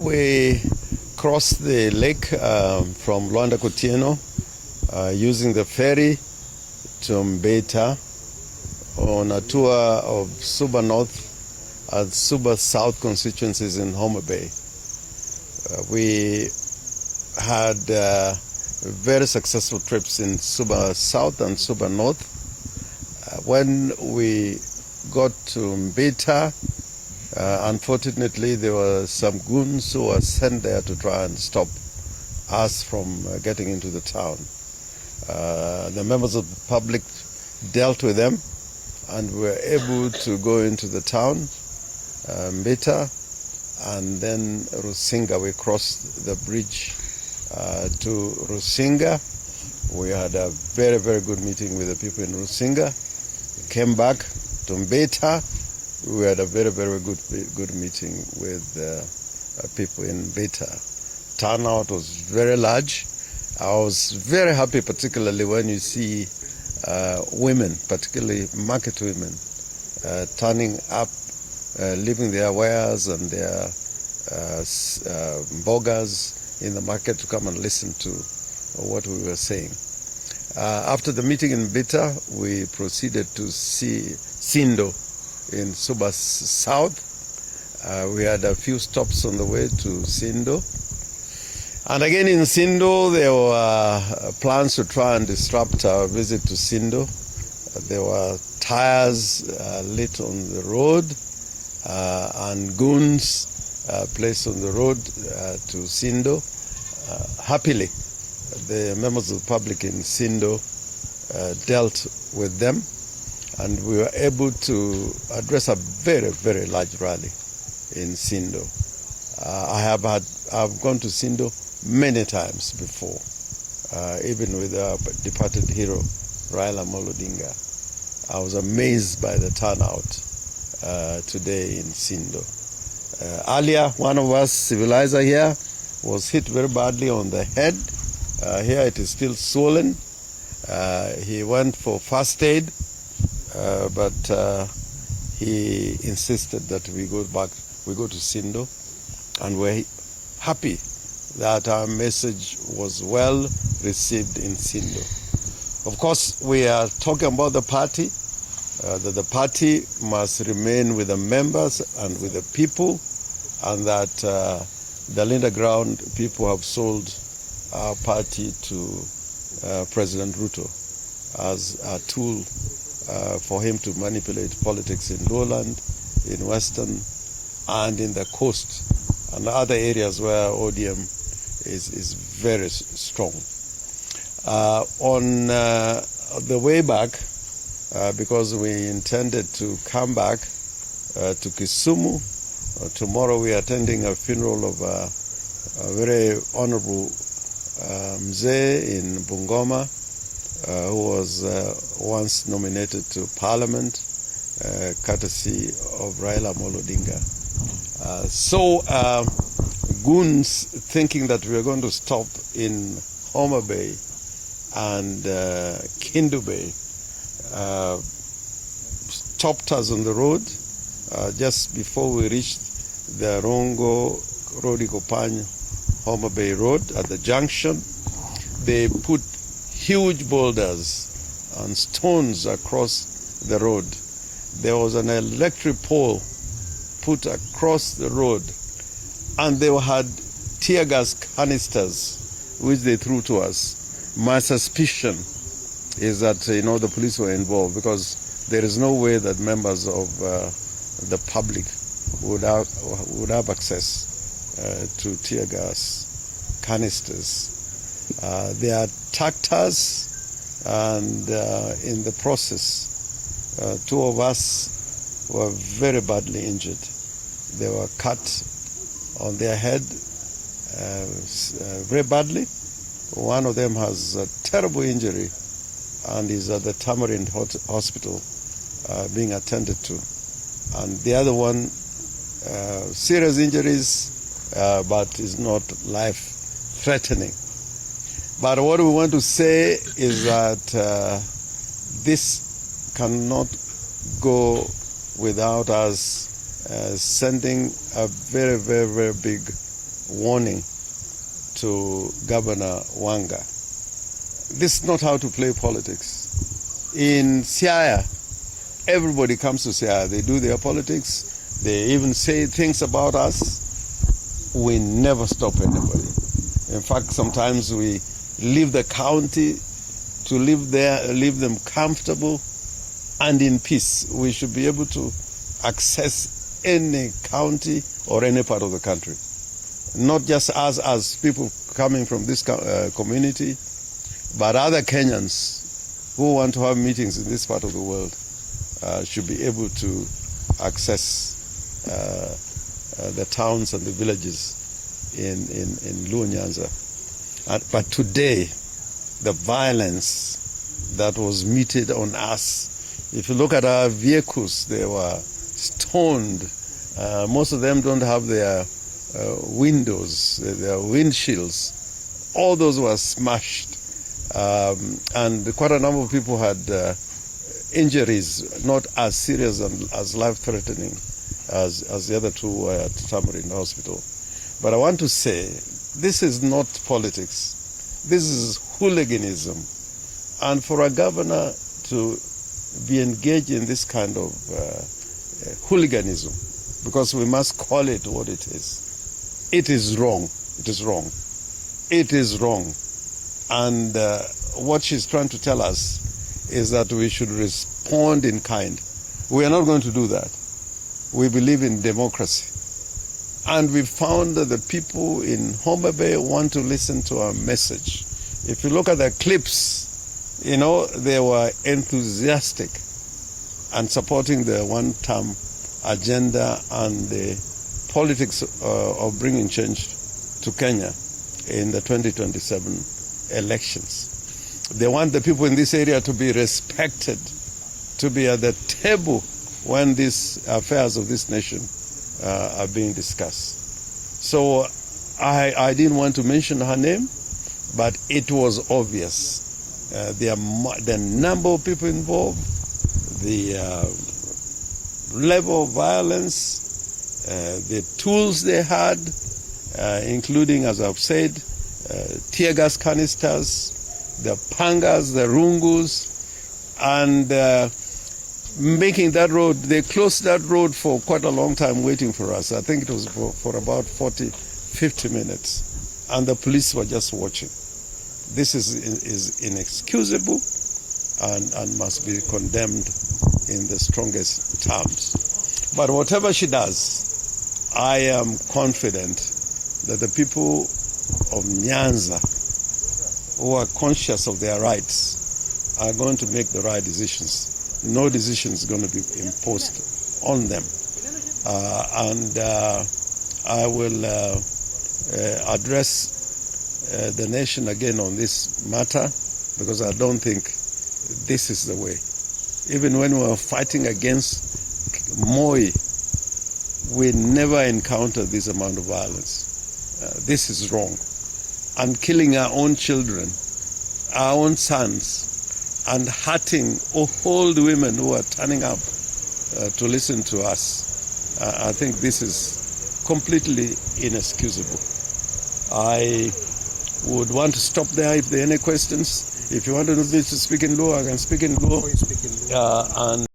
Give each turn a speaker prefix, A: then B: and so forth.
A: We crossed the lake from Luanda Kotieno using the ferry to Mbit on a tour of Suba North and Suba South constituencies in Homa Bay. We had very successful trips in Suba South and Suba North. When we got to Mbit, unfortunately, there were some goons who were sent there to try and stop us from getting into the town. The members of the public dealt with them, and we were able to go into the town, Mbit, and then Rusinga. We crossed the bridge to Rusinga. We had a very, very good meeting with the people in Rusinga. We came back to Mbit. We had a very, very good meeting with people in Mbit. Turnout was very large. I was very happy, particularly when you see women, particularly market women, turning up, leaving their wares and their boggers in the market to come and listen to what we were saying. After the meeting in Mbit, we proceeded to see Sindo in Suba South. We had a few stops on the way to Sindo. And again in Sindo, there were plans to try and disrupt our visit to Sindo. There were tires lit on the road and goons placed on the road to Sindo. Happily, the members of the public in Sindo dealt with them, and we were able to address a very, very large rally in Sindo. I've gone to Sindo many times before, even with our departed hero, Raila Amolo Odinga. I was amazed by the turnout today in Sindo. Earlier, one of us, civilizer here, was hit very badly on the head. Here it is still swollen. He went for first aid, but he insisted that we go to Sindo, and we're happy that our message was well received in Sindo. Of course, we are talking about the party, that the party must remain with the members and with the people, and that the Linda Ground people have sold our party to President Ruto as a tool for him to manipulate politics in lowland, in western, and in the coast, and other areas where ODM is very strong. On the way back, because we intended to come back to Kisumu, tomorrow we are attending a funeral of a very honorable Mzee in Bungoma, who was once nominated to Parliament, courtesy of Raila Amolo Odinga. So goons thinking that we are going to stop in Homa Bay and Kindu Bay stopped us on the road just before we reached the Orengo Rodikopany Homa Bay Road at the junction. They put huge boulders and stones across the road. There was an electric pole put across the road, and they had tear gas canisters which they threw to us. My suspicion is that the police were involved, because there is no way that members of the public would have access to tear gas canisters. They attacked us, and in the process, two of us were very badly injured. They were cut on their head very badly. One of them has a terrible injury and is at the Tamarind Hospital being attended to. And the other one, serious injuries, but is not life-threatening. But what we want to say is that this cannot go without us sending a very, very, very big warning to Governor Wanga. This is not how to play politics. In Siaya, everybody comes to Siaya. They do their politics. They even say things about us. We never stop anybody. In fact, sometimes we leave the county to live there, leave them comfortable and in peace. We should be able to access any county or any part of the country. Not just us as people coming from this community, but other Kenyans who want to have meetings in this part of the world should be able to access the towns and the villages in Luo Nyanza. But today, the violence that was meted on us, if you look at our vehicles, they were stoned. Most of them don't have their windows, their windshields. All those were smashed. And quite a number of people had injuries, not as serious and as life-threatening as the other two were at Tamarind Hospital. But I want to say, this is not politics. This is hooliganism. And for a governor to be engaged in this kind of hooliganism, because we must call it what it is wrong. It is wrong. It is wrong. And what she's trying to tell us is that we should respond in kind. We are not going to do that. We believe in democracy. And we found that the people in Homa Bay want to listen to our message. If you look at the clips, you know, they were enthusiastic and supporting the one-term agenda and the politics of bringing change to Kenya in the 2027 elections. They want the people in this area to be respected, to be at the table when these affairs of this nation are being discussed. So I didn't want to mention her name, but it was obvious. The number of people involved, the level of violence, the tools they had, including, as I've said, tear gas canisters, the pangas, the rungus, and making that road, they closed that road for quite a long time waiting for us. I think it was for about 40, 50 minutes. And the police were just watching. This is inexcusable and must be condemned in the strongest terms. But whatever she does, I am confident that the people of Nyanza who are conscious of their rights are going to make the right decisions. No decision is going to be imposed on them. I will address the nation again on this matter, because I don't think this is the way. Even when we were fighting against Moi, we never encountered this amount of violence. This is wrong. And killing our own children, our own sons, and hurting old women who are turning up to listen to us. I think this is completely inexcusable. I would want to stop there if there are any questions. If you want me to speak in Luo, I can speak in Luo. And